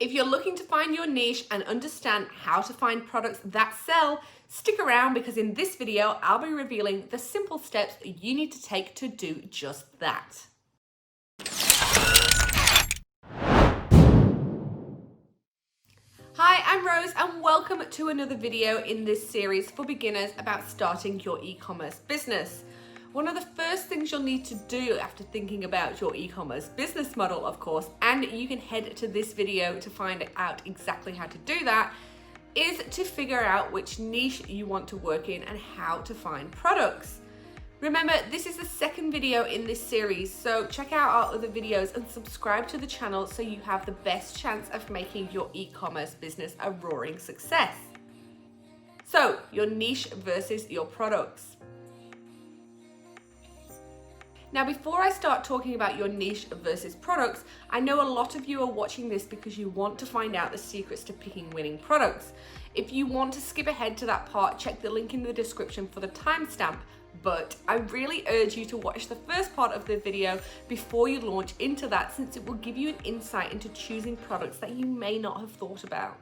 If you're looking to find your niche and understand how to find products that sell, stick around because in this video, I'll be revealing the simple steps you need to take to do just that. Hi, I'm Rose and welcome to another video in this series for beginners about starting your e-commerce business. One of the first things you'll need to do after thinking about your e-commerce business model, of course, and you can head to this video to find out exactly how to do that, is to figure out which niche you want to work in and how to find products. Remember, this is the second video in this series, so check out our other videos and subscribe to the channel so you have the best chance of making your e-commerce business a roaring success. So, your niche versus your products. Now, before I start talking about your niche versus products, I know a lot of you are watching this because you want to find out the secrets to picking winning products. If you want to skip ahead to that part, check the link in the description for the timestamp. But I really urge you to watch the first part of the video before you launch into that, since it will give you an insight into choosing products that you may not have thought about.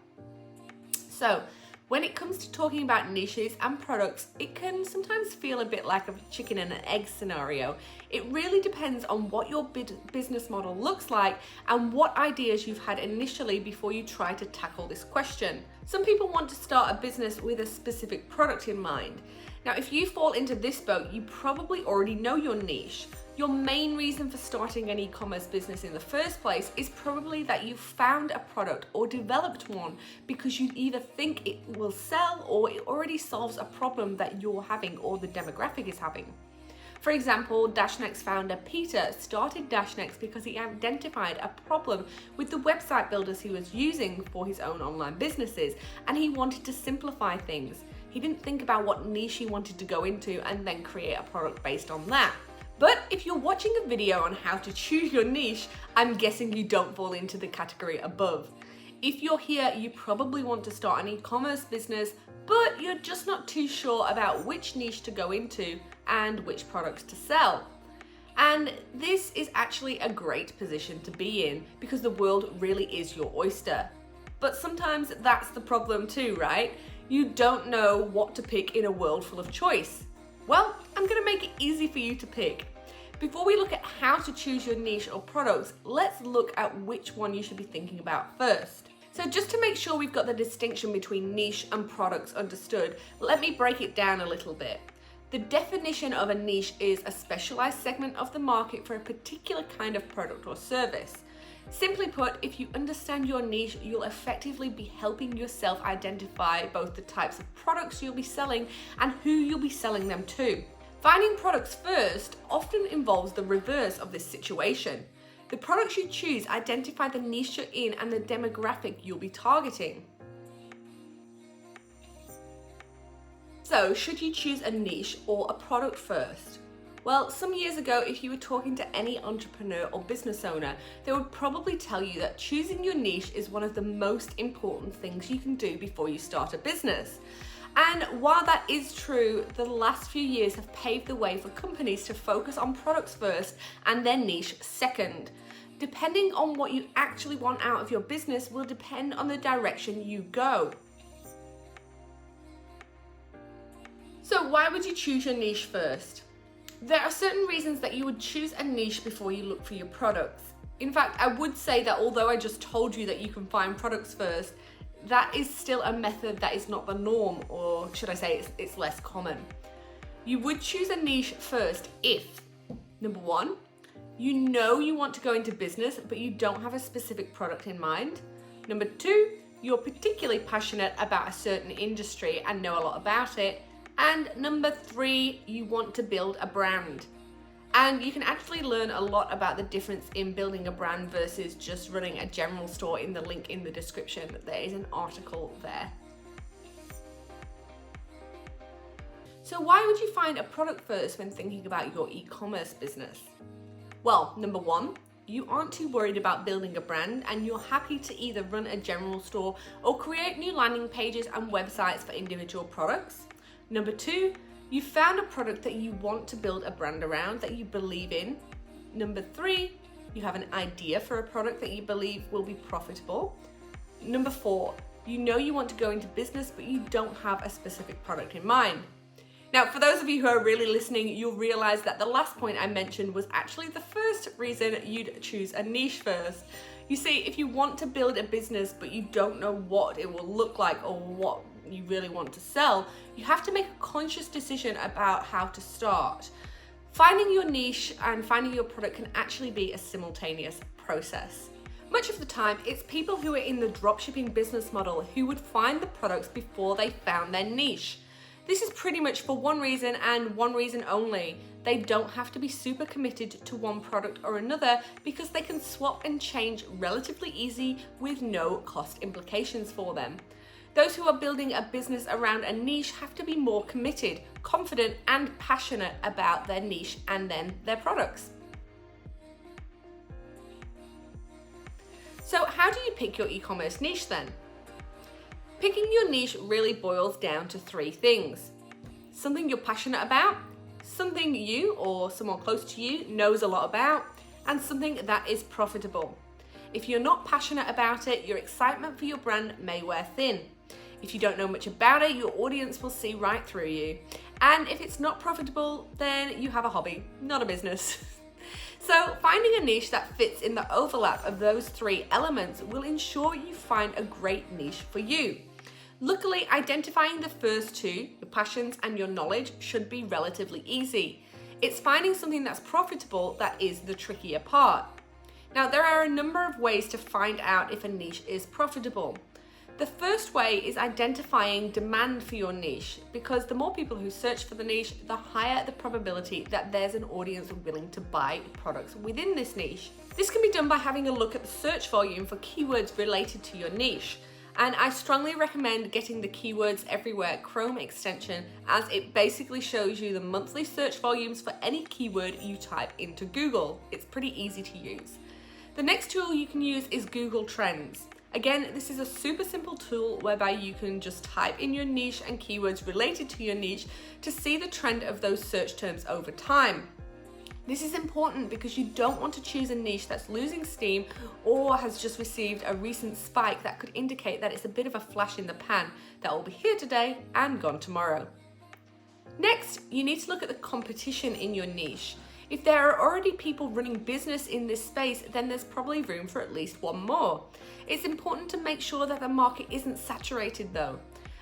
So, when it comes to talking about niches and products, it can sometimes feel a bit like a chicken and an egg scenario. It really depends on what your business model looks like and what ideas you've had initially before you try to tackle this question. Some people want to start a business with a specific product in mind. Now, if you fall into this boat, you probably already know your niche. Your main reason for starting an e-commerce business in the first place is probably that you found a product or developed one because you either think it will sell or it already solves a problem that you're having or the demographic is having. For example, DashNex founder Peter started DashNex because he identified a problem with the website builders he was using for his own online businesses, and he wanted to simplify things. He didn't think about what niche he wanted to go into and then create a product based on that. But if you're watching a video on how to choose your niche, I'm guessing you don't fall into the category above. If you're here, you probably want to start an e-commerce business, but you're just not too sure about which niche to go into and which products to sell. And this is actually a great position to be in because the world really is your oyster. But sometimes that's the problem too, right? You don't know what to pick in a world full of choice. Well, I'm gonna make it easy for you to pick. Before we look at how to choose your niche or products, let's look at which one you should be thinking about first. So just to make sure we've got the distinction between niche and products understood, let me break it down a little bit. The definition of a niche is a specialized segment of the market for a particular kind of product or service. Simply put, if you understand your niche, you'll effectively be helping yourself identify both the types of products you'll be selling and who you'll be selling them to. Finding products first often involves the reverse of this situation. The products you choose identify the niche you're in and the demographic you'll be targeting. So, should you choose a niche or a product first? Well, some years ago, if you were talking to any entrepreneur or business owner, they would probably tell you that choosing your niche is one of the most important things you can do before you start a business. And while that is true, the last few years have paved the way for companies to focus on products first and their niche second. Depending on what you actually want out of your business will depend on the direction you go. So why would you choose your niche first? There are certain reasons that you would choose a niche before you look for your products. In fact, I would say that although I just told you that you can find products first, that is still a method that is not the norm, or should I say it's less common. You would choose a niche first if, number one, you know you want to go into business, but you don't have a specific product in mind. Number two, you're particularly passionate about a certain industry and know a lot about it. And number three, you want to build a brand. And you can actually learn a lot about the difference in building a brand versus just running a general store in the link in the description. There is an article there. So why would you find a product first when thinking about your e-commerce business? Well, number one, you aren't too worried about building a brand and you're happy to either run a general store or create new landing pages and websites for individual products. Number two, you found a product that you want to build a brand around that you believe in. Number three, you have an idea for a product that you believe will be profitable. Number 4, you know you want to go into business, but you don't have a specific product in mind. Now, for those of you who are really listening, you'll realize that the last point I mentioned was actually the first reason you'd choose a niche first. You see, if you want to build a business, but you don't know what it will look like or what you really want to sell, you have to make a conscious decision about how to start. Finding your niche and finding your product can actually be a simultaneous process. Much of the time, it's people who are in the dropshipping business model who would find the products before they found their niche. This is pretty much for one reason and one reason only. They don't have to be super committed to one product or another because they can swap and change relatively easy with no cost implications for them. Those who are building a business around a niche have to be more committed, confident, and passionate about their niche and then their products. So how do you pick your e-commerce niche then? Picking your niche really boils down to 3 things. Something you're passionate about, something you or someone close to you knows a lot about, and something that is profitable. If you're not passionate about it, your excitement for your brand may wear thin. If you don't know much about it, your audience will see right through you. And if it's not profitable, then you have a hobby, not a business. So finding a niche that fits in the overlap of those 3 elements will ensure you find a great niche for you. Luckily, identifying the first 2, your passions and your knowledge, should be relatively easy. It's finding something that's profitable that is the trickier part. Now, there are a number of ways to find out if a niche is profitable. The first way is identifying demand for your niche, because the more people who search for the niche, the higher the probability that there's an audience willing to buy products within this niche. This can be done by having a look at the search volume for keywords related to your niche. And I strongly recommend getting the Keywords Everywhere Chrome extension, as it basically shows you the monthly search volumes for any keyword you type into Google. It's pretty easy to use. The next tool you can use is Google Trends. Again, this is a super simple tool whereby you can just type in your niche and keywords related to your niche to see the trend of those search terms over time. This is important because you don't want to choose a niche that's losing steam or has just received a recent spike that could indicate that it's a bit of a flash in the pan that will be here today and gone tomorrow. Next, you need to look at the competition in your niche. If there are already people running business in this space, then there's probably room for at least one more. It's important to make sure that the market isn't saturated though.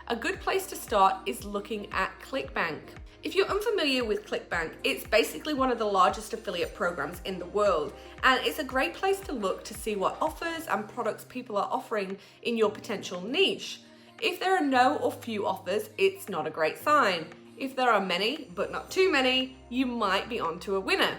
A good place to start is looking at ClickBank. If you're unfamiliar with ClickBank, it's basically one of the largest affiliate programs in the world, and it's a great place to look to see what offers and products people are offering in your potential niche. If there are no or few offers, it's not a great sign. If there are many, but not too many, you might be onto a winner.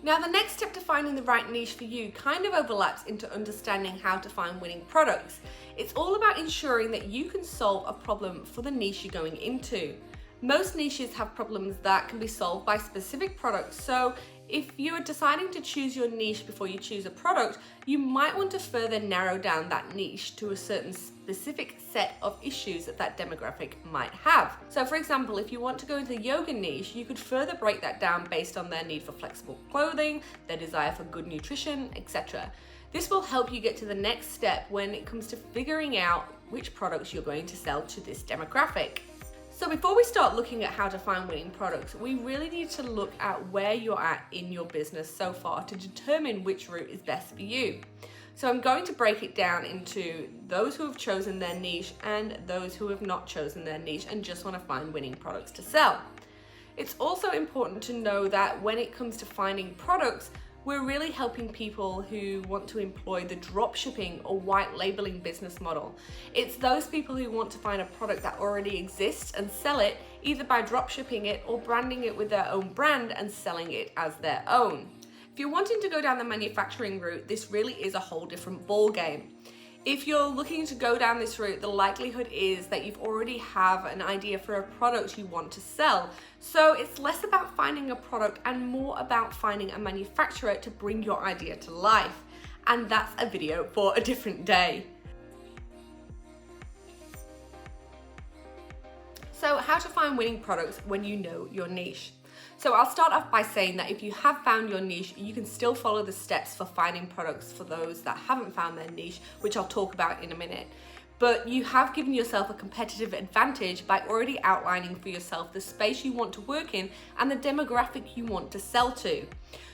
Now, the next step to finding the right niche for you kind of overlaps into understanding how to find winning products. It's all about ensuring that you can solve a problem for the niche you're going into. Most niches have problems that can be solved by specific products, so if you're deciding to choose your niche before you choose a product, you might want to further narrow down that niche to a certain specific set of issues that that demographic might have. So for example, if you want to go into the yoga niche, you could further break that down based on their need for flexible clothing, their desire for good nutrition, etc. This will help you get to the next step when it comes to figuring out which products you're going to sell to this demographic. So before we start looking at how to find winning products, we really need to look at where you're at in your business so far to determine which route is best for you. So I'm going to break it down into those who have chosen their niche and those who have not chosen their niche and just want to find winning products to sell. It's also important to know that when it comes to finding products, we're really helping people who want to employ the dropshipping or white labeling business model. It's those people who want to find a product that already exists and sell it, either by dropshipping it or branding it with their own brand and selling it as their own. If you're wanting to go down the manufacturing route, this really is a whole different ball game. If you're looking to go down this route, the likelihood is that you've already have an idea for a product you want to sell. So it's less about finding a product and more about finding a manufacturer to bring your idea to life. And that's a video for a different day. So how to find winning products when you know your niche. So I'll start off by saying that if you have found your niche, you can still follow the steps for finding products for those that haven't found their niche, which I'll talk about in a minute. But you have given yourself a competitive advantage by already outlining for yourself the space you want to work in and the demographic you want to sell to.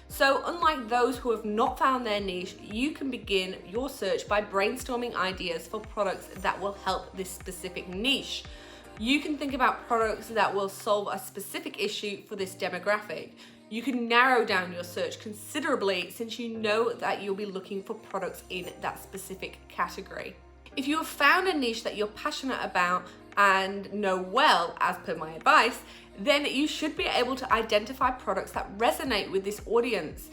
So unlike those who have not found their niche, you can begin your search by brainstorming ideas for products that will help this specific niche. You can think about products that will solve a specific issue for this demographic. You can narrow down your search considerably since you know that you'll be looking for products in that specific category. If you have found a niche that you're passionate about and know well, as per my advice, then you should be able to identify products that resonate with this audience.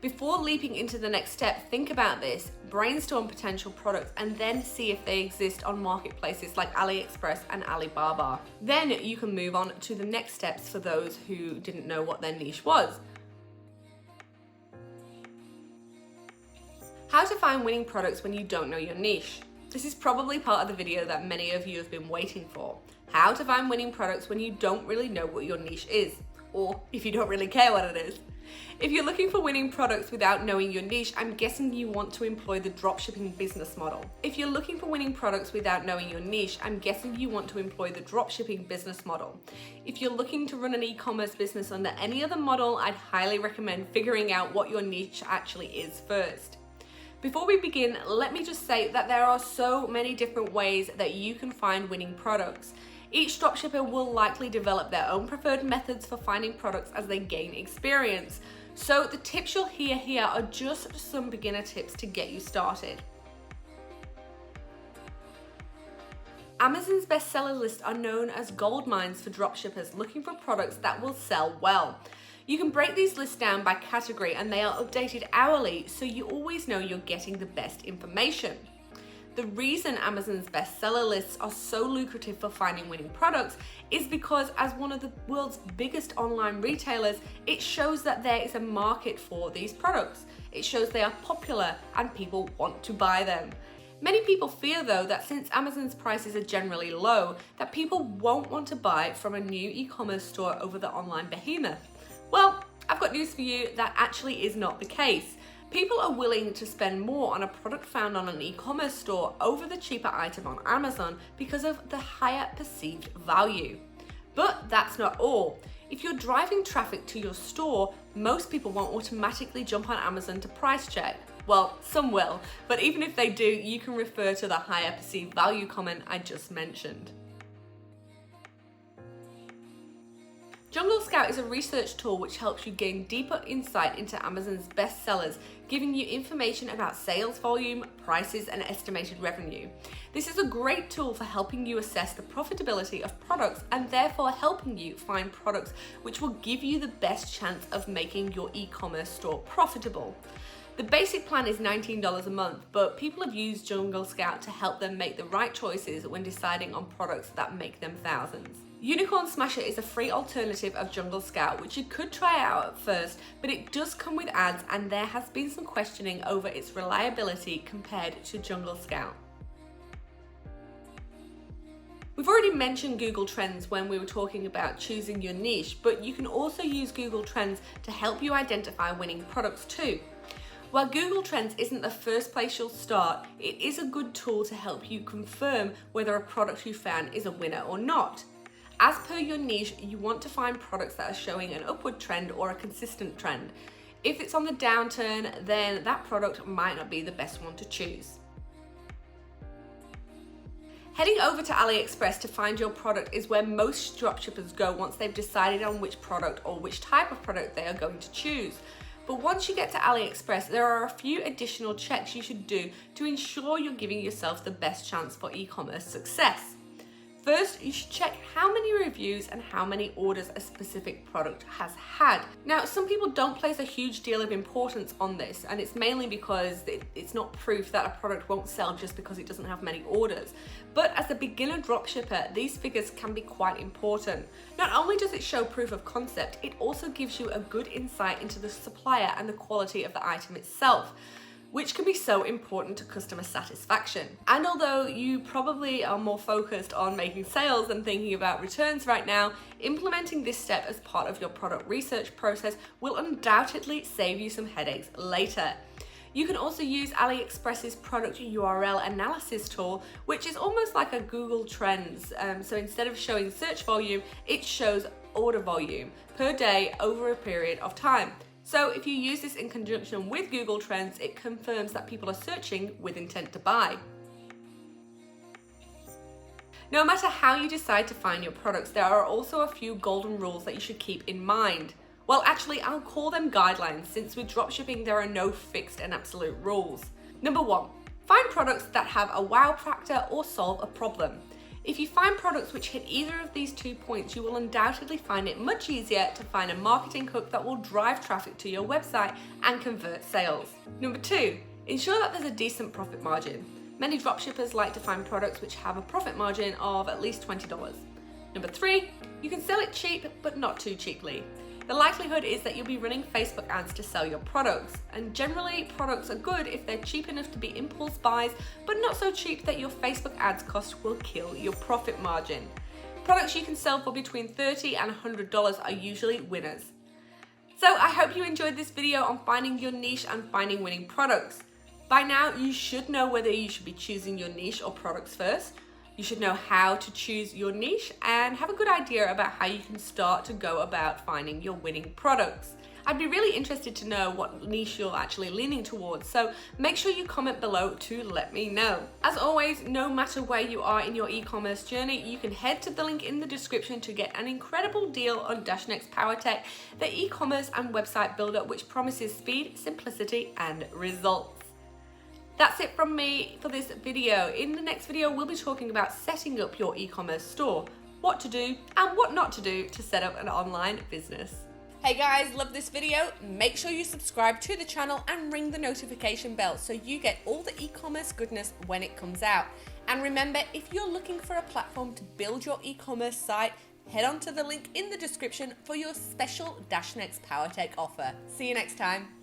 Before leaping into the next step, think about this, brainstorm potential products, and then see if they exist on marketplaces like AliExpress and Alibaba. Then you can move on to the next steps for those who didn't know what their niche was. How to find winning products when you don't know your niche. This is probably part of the video that many of you have been waiting for. How to find winning products when you don't really know what your niche is, or if you don't really care what it is. If you're looking for winning products without knowing your niche, I'm guessing you want to employ the dropshipping business model. If you're looking for winning products without knowing your niche, I'm guessing you want to employ the dropshipping business model. If you're looking to run an e-commerce business under any other model, I'd highly recommend figuring out what your niche actually is first. Before we begin, let me just say that there are so many different ways that you can find winning products. Each dropshipper will likely develop their own preferred methods for finding products as they gain experience. So the tips you'll hear here are just some beginner tips to get you started. Amazon's bestseller lists are known as gold mines for dropshippers looking for products that will sell well. You can break these lists down by category and they are updated hourly, so you always know you're getting the best information. The reason Amazon's bestseller lists are so lucrative for finding winning products is because as one of the world's biggest online retailers, it shows that there is a market for these products. It shows they are popular and people want to buy them. Many people fear though that since Amazon's prices are generally low, that people won't want to buy from a new e-commerce store over the online behemoth. Well, I've got news for you, that actually is not the case. People are willing to spend more on a product found on an e-commerce store over the cheaper item on Amazon because of the higher perceived value. But that's not all. If you're driving traffic to your store, most people won't automatically jump on Amazon to price check. Well, some will, but even if they do, you can refer to the higher perceived value comment I just mentioned. Jungle Scout is a research tool which helps you gain deeper insight into Amazon's best sellers, giving you information about sales volume, prices, and estimated revenue. This is a great tool for helping you assess the profitability of products and therefore helping you find products which will give you the best chance of making your e-commerce store profitable. The basic plan is $19 a month, but people have used Jungle Scout to help them make the right choices when deciding on products that make them thousands. Unicorn Smasher is a free alternative of Jungle Scout, which you could try out at first, but it does come with ads and there has been some questioning over its reliability compared to Jungle Scout. We've already mentioned Google Trends when we were talking about choosing your niche, but you can also use Google Trends to help you identify winning products too. While Google Trends isn't the first place you'll start, it is a good tool to help you confirm whether a product you found is a winner or not. As per your niche, you want to find products that are showing an upward trend or a consistent trend. If it's on the downturn, then that product might not be the best one to choose. Heading over to AliExpress to find your product is where most dropshippers go once they've decided on which product or which type of product they are going to choose. But once you get to AliExpress, there are a few additional checks you should do to ensure you're giving yourself the best chance for e-commerce success. First, you should check how many reviews and how many orders a specific product has had. Now, some people don't place a huge deal of importance on this, and it's mainly because it's not proof that a product won't sell just because it doesn't have many orders. But as a beginner dropshipper, these figures can be quite important. Not only does it show proof of concept, it also gives you a good insight into the supplier and the quality of the item itself. which can be so important to customer satisfaction. And although you probably are more focused on making sales than thinking about returns right now, implementing this step as part of your product research process will undoubtedly save you some headaches later. You can also use AliExpress's product URL analysis tool, which is almost like a Google Trends. So instead of showing search volume, it shows order volume per day over a period of time. So if you use this in conjunction with Google Trends, it confirms that people are searching with intent to buy. No matter how you decide to find your products, there are also a few golden rules that you should keep in mind. Well, actually, I'll call them guidelines, since with dropshipping there are no fixed and absolute rules. Number 1, find products that have a wow factor or solve a problem. If you find products which hit either of these 2 points, you will undoubtedly find it much easier to find a marketing hook that will drive traffic to your website and convert sales. Number 2, ensure that there's a decent profit margin. Many dropshippers like to find products which have a profit margin of at least $20. Number 3, you can sell it cheap, but not too cheaply. The likelihood is that you'll be running Facebook ads to sell your products, and generally products are good if they're cheap enough to be impulse buys, but not so cheap that your Facebook ads cost will kill your profit margin. Products you can sell for between $30 and $100 are usually winners. So I hope you enjoyed this video on finding your niche and finding winning products. By now, you should know whether you should be choosing your niche or products first. You should know how to choose your niche and have a good idea about how you can start to go about finding your winning products. I'd be really interested to know what niche you're actually leaning towards, so make sure you comment below to let me know. As always, no matter where you are in your e-commerce journey, you can head to the link in the description to get an incredible deal on DashNex PowerTech, the e-commerce and website builder which promises speed, simplicity, and results. That's it from me for this video. In the next video, we'll be talking about setting up your e-commerce store, what to do and what not to do to set up an online business. Hey guys, love this video? Make sure you subscribe to the channel and ring the notification bell so you get all the e-commerce goodness when it comes out. And remember, if you're looking for a platform to build your e-commerce site, head on to the link in the description for your special DashNex PowerTech offer. See you next time.